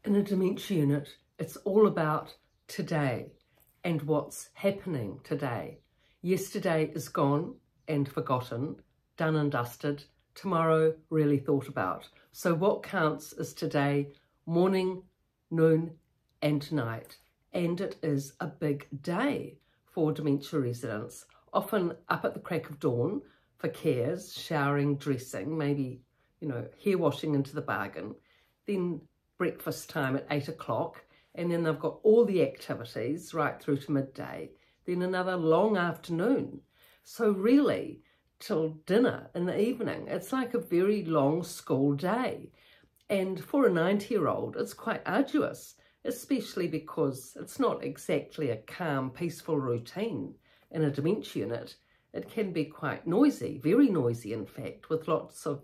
In a dementia unit, it's all about today and what's happening today. Yesterday is gone and forgotten, done and dusted. Tomorrow really thought about. So what counts is today, morning, noon and night. And it is a big day for dementia residents, often up at the crack of dawn for cares, showering, dressing, maybe, hair washing into the bargain. Then breakfast time at 8 o'clock, and then they've got all the activities right through to midday, then another long afternoon. So really, till dinner in the evening, it's like a very long school day. And for a 90-year-old, it's quite arduous, especially because it's not exactly a calm, peaceful routine in a dementia unit. It can be quite noisy, very noisy in fact, with lots of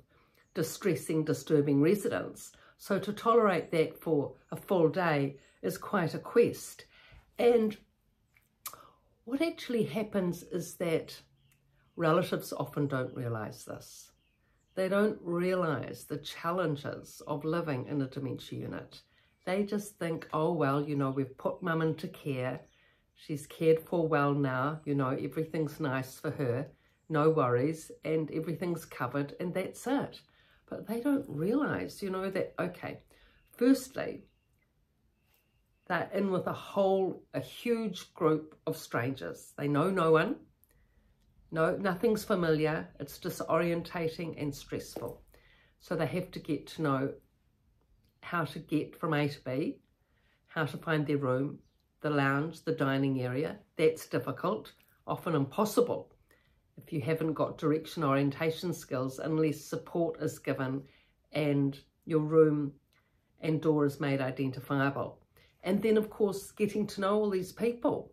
distressing, disturbing residents. So to tolerate that for a full day is quite a quest. And what actually happens is that relatives often don't realise this. They don't realise the challenges of living in a dementia unit. They just think, oh, well, we've put mum into care. She's cared for well now. Everything's nice for her. No worries. And everything's covered. And that's it. But they don't realise, that, okay, firstly, they're in with a huge group of strangers. They know no one. No, nothing's familiar. It's disorientating and stressful. So they have to get to know how to get from A to B, how to find their room, the lounge, the dining area. That's difficult, often impossible, if you haven't got direction orientation skills, unless support is given and your room and door is made identifiable. And then, of course, getting to know all these people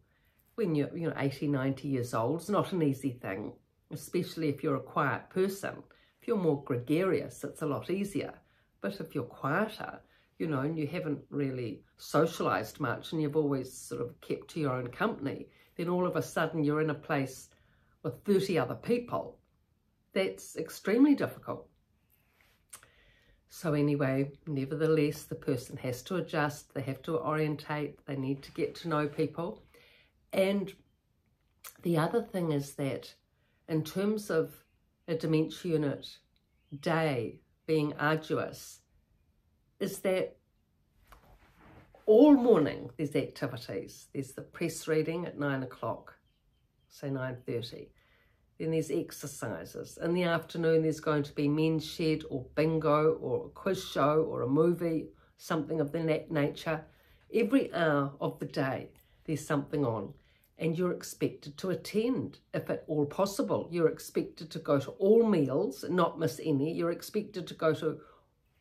when you're 80, 90 years old is not an easy thing, especially if you're a quiet person. If you're more gregarious, it's a lot easier. But if you're quieter, and you haven't really socialised much and you've always sort of kept to your own company, then all of a sudden you're in a place with 30 other people. That's extremely difficult. So anyway, nevertheless, the person has to adjust, they have to orientate, they need to get to know people. And the other thing is that in terms of a dementia unit day being arduous, is that all morning there's activities. There's the press reading at 9 o'clock, say 9:30. Then there's exercises. In the afternoon there's going to be men's shed or bingo or a quiz show or a movie, something of that nature. Every hour of the day there's something on, and you're expected to attend if at all possible. You're expected to go to all meals, not miss any. You're expected to go to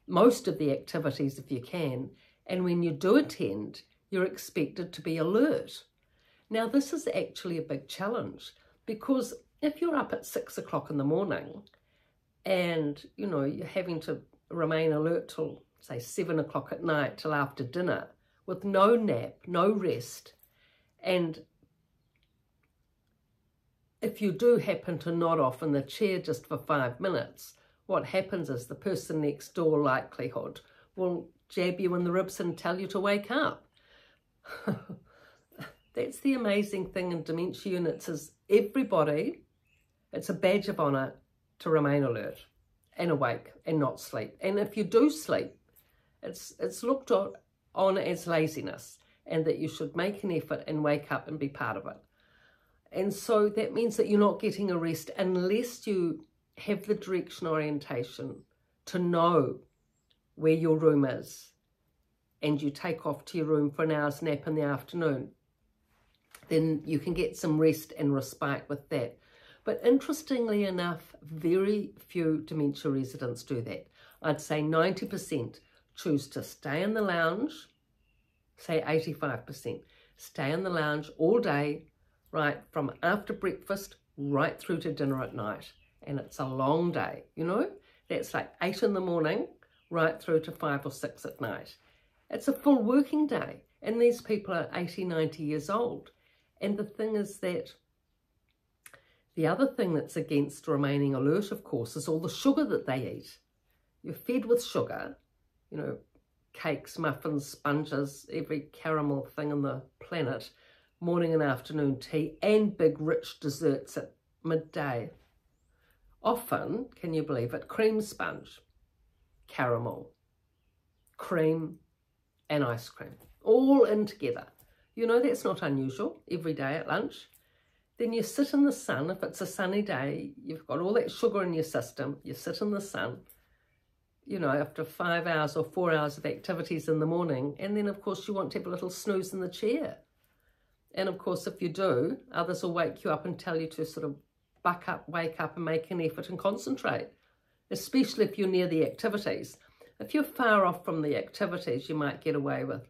most of the activities if you can, and when you do attend, you're expected to be alert. Now, this is actually a big challenge, because if you're up at 6 o'clock in the morning and, you're having to remain alert till, say, 7 o'clock at night till after dinner with no nap, no rest, and if you do happen to nod off in the chair just for 5 minutes, what happens is the person next door, likelihood, will jab you in the ribs and tell you to wake up. That's the amazing thing in dementia units, is everybody, it's a badge of honour to remain alert and awake and not sleep. And if you do sleep, it's looked on as laziness, and that you should make an effort and wake up and be part of it. And so that means that you're not getting a rest unless you have the direction orientation to know where your room is, and you take off to your room for an hour's nap in the afternoon. Then you can get some rest and respite with that. But interestingly enough, very few dementia residents do that. I'd say 90% choose to stay in the lounge, say 85%, stay in the lounge all day, right from after breakfast right through to dinner at night. And it's a long day, That's like 8 in the morning right through to 5 or 6 at night. It's a full working day. And these people are 80, 90 years old. And the thing is that the other thing that's against remaining alert, of course, is all the sugar that they eat. You're fed with sugar, cakes, muffins, sponges, every caramel thing on the planet, morning and afternoon tea, and big rich desserts at midday. Often, can you believe it, cream sponge, caramel, cream and ice cream, all in together. You know, that's not unusual every day at lunch. Then you sit in the sun. If it's a sunny day, you've got all that sugar in your system, you sit in the sun, you know, after 5 hours or 4 hours of activities in the morning, and then of course you want to have a little snooze in the chair. And of course, if you do, others will wake you up and tell you to sort of buck up, wake up and make an effort and concentrate, especially if you're near the activities. If you're far off from the activities, you might get away with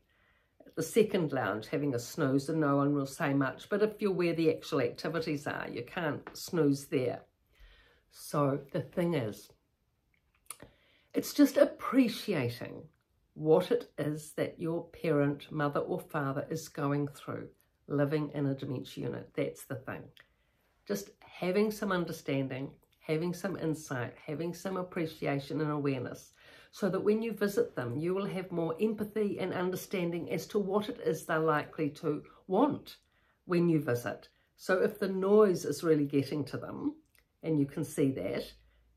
the second lounge having a snooze and no one will say much. But if you're where the actual activities are, you can't snooze there. So the thing is, it's just appreciating what it is that your parent, mother or father is going through living in a dementia unit. That's the thing. Just having some understanding, having some insight, having some appreciation and awareness, so that when you visit them, you will have more empathy and understanding as to what it is they're likely to want when you visit. So if the noise is really getting to them, and you can see that,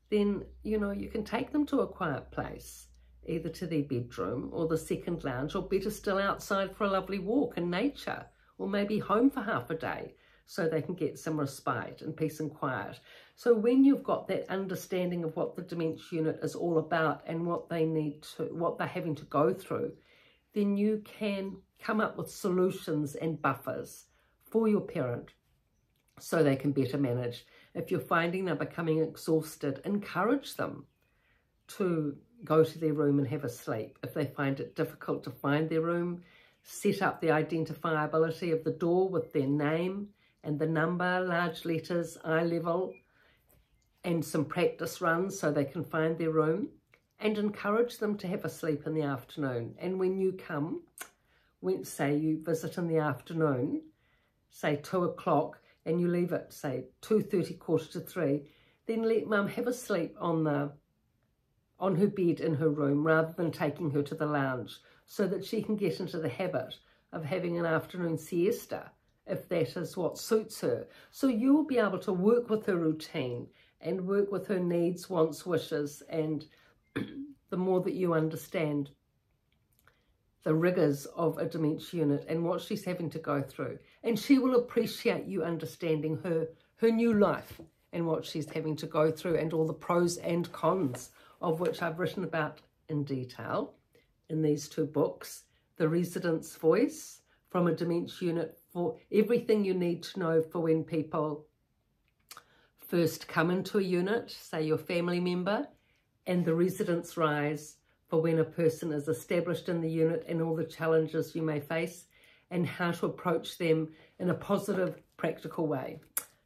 then, you know, you can take them to a quiet place, either to their bedroom or the second lounge, or better still outside for a lovely walk in nature, or maybe home for half a day, so they can get some respite and peace and quiet. So when you've got that understanding of what the dementia unit is all about and what they need to, what they're having to go through, then you can come up with solutions and buffers for your parent so they can better manage. If you're finding they're becoming exhausted, encourage them to go to their room and have a sleep. If they find it difficult to find their room, set up the identifiability of the door with their name and the number, large letters, eye level, and some practice runs so they can find their room, and encourage them to have a sleep in the afternoon. And when you come, when say you visit in the afternoon, say 2 o'clock, and you leave at say 2:30, 2:45, then let mum have a sleep on her bed in her room rather than taking her to the lounge, so that she can get into the habit of having an afternoon siesta, if that is what suits her. So you will be able to work with her routine and work with her needs, wants, wishes, and the more that you understand the rigours of a dementia unit and what she's having to go through, and she will appreciate you understanding her new life and what she's having to go through, and all the pros and cons of which I've written about in detail in these 2 books. The Resident's Voice, from a dementia unit, for everything you need to know for when people first come into a unit, say your family member, and The Resident's Rise, for when a person is established in the unit and all the challenges you may face, and how to approach them in a positive, practical way.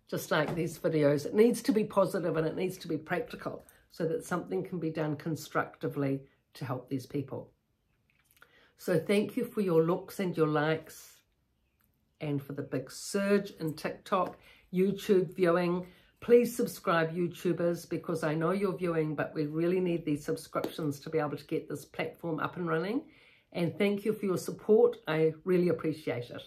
Just like these videos, it needs to be positive and it needs to be practical so that something can be done constructively to help these people. So thank you for your looks and your likes, and for the big surge in TikTok, YouTube viewing. Please subscribe, YouTubers, because I know you're viewing, but we really need these subscriptions to be able to get this platform up and running. And thank you for your support. I really appreciate it.